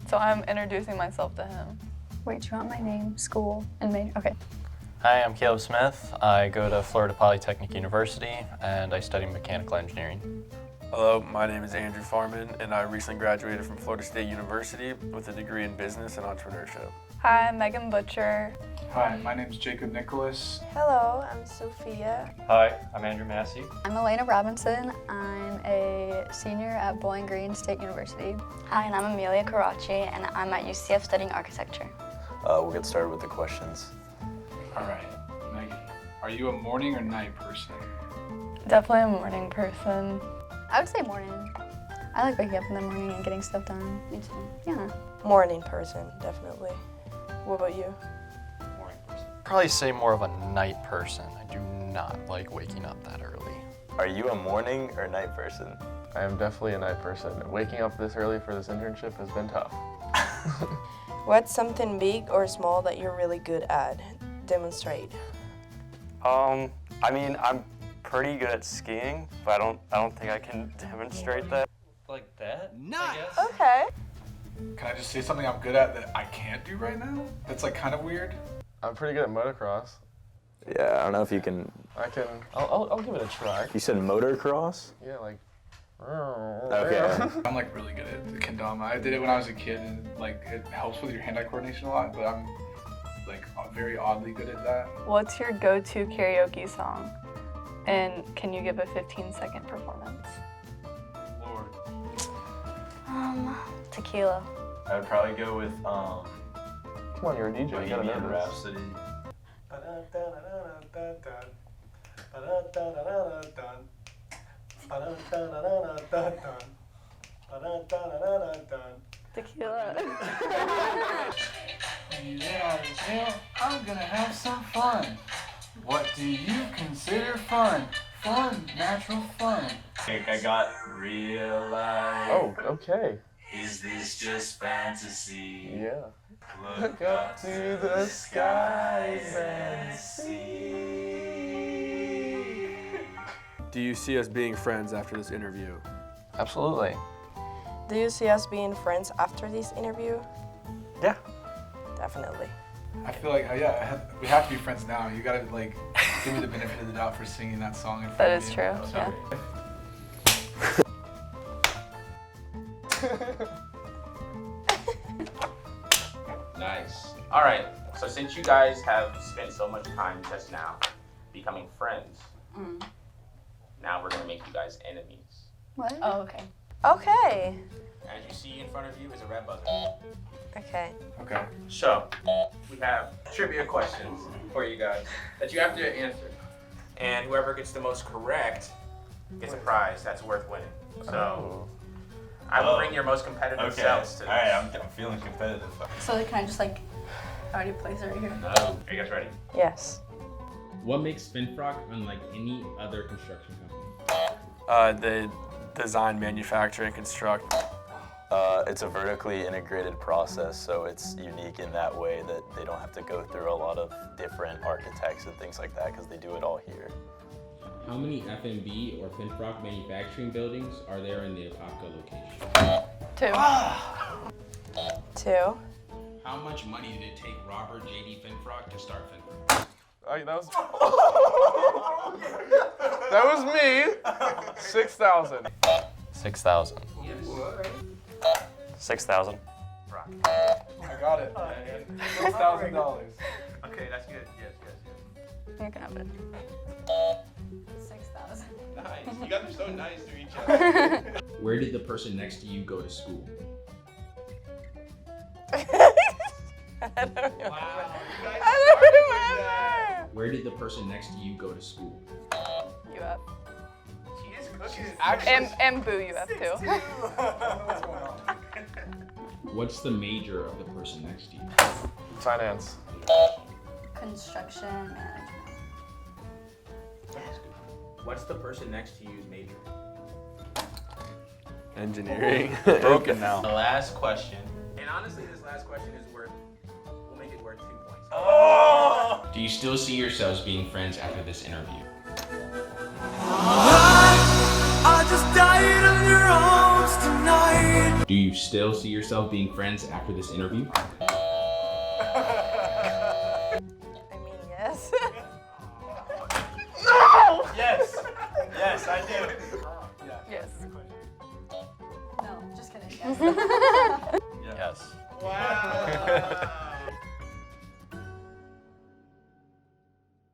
So I'm introducing myself to him. Wait, do you want my name, school, and major? Okay. Hi, I'm Caleb Smith. I go to Florida Polytechnic University and I study mechanical engineering. Hello, my name is Andrew Farman and I recently graduated from Florida State University with a degree in business and entrepreneurship. Hi, I'm Megan Butcher. Hi, my name's Jacob Nicholas. Hello, I'm Sophia. Hi, I'm Andrew Massey. I'm Elena Robinson. I'm a senior at Bowling Green State University. Hi, and I'm Amelia Karachi, and I'm at UCF studying architecture. We'll get started with the questions. All right, Megan, are you a morning or night person? Definitely a morning person. I would say morning. I like waking up in the morning and getting stuff done. Me too. Yeah. Morning person, definitely. What about you? Morning person. Probably say more of a night person. I do not like waking up that early. Are you a morning or night person? I am definitely a night person. Waking up this early for this internship has been tough. What's something big or small that you're really good at? Demonstrate. I mean, I'm pretty good at skiing, but I don't think I can demonstrate that. Like that? Nice. Okay. Can I just say something I'm good at that I can't do right now? That's like kind of weird. I'm pretty good at motocross. Yeah, I don't know if you can. I'll give it a try. You said motocross? Yeah, like. Okay. I'm like really good at kendama. I did it when I was a kid, and like it helps with your hand-eye coordination a lot. But I'm like very oddly good at that. What's your go-to karaoke song? And can you give a 15-second performance? Lord. Tequila. I would probably go with Come on, you're a DJ. You gotta know Bohemian this. Rhapsody. Tequila. You get out of jail, I'm gonna have some fun. What do you consider fun? Fun, natural fun. I think I got real life. Oh, okay. Is this just fantasy? Yeah. Look up to the skies and see. Do you see us being friends after this interview? Absolutely. Do you see us being friends after this interview? Yeah. Definitely. I feel like, we have to be friends now. You gotta like give me the benefit of the doubt for singing that song in front That of is me. true, So, Nice. All right. So since you guys have spent so much time just now becoming friends, now we're gonna make you guys enemies. What? Oh, okay. Okay. As you see in front of you is a red buzzer. Okay. Okay. So we have trivia questions for you guys that you have to answer, and whoever gets the most correct gets a prize that's worth winning. So I will bring your most competitive selves to this. Alright, I'm feeling competitive. So can I just like already place it right here? Are you guys ready? Yes. What makes Finfrock unlike any other construction company? They design, manufacture, and construct. It's a vertically integrated process, so it's unique in that way that they don't have to go through a lot of different architects and things like that because they do it all here. How many FMB or Finfrock manufacturing buildings are there in the Apopka location? 2. 2. How much money did it take Robert J.D. Finfrock to start Finfrock? That was me. 6,000. 6,000. 6,000. I got it. $6,000. Okay, that's good. Yes. You can have it. 6,000. Nice. You guys are so nice to each other. Where did the person next to you go to school? I don't remember. Wow. I don't remember. Where did the person next to you go to school? UF. She is cooking. And Boo UF too. What's going on? What's the major of the person next to you? Finance. Construction management. What's the person next to you's major? Engineering. Broken now. The last question. And honestly, this last question is we'll make it worth 2 points. Oh! Do you still see yourselves being friends after this interview? I just died in your arms tonight. Do you still see yourself being friends after this interview? I mean, yes. No! Yes. Yes, I do. Yes. No, just kidding. Yes.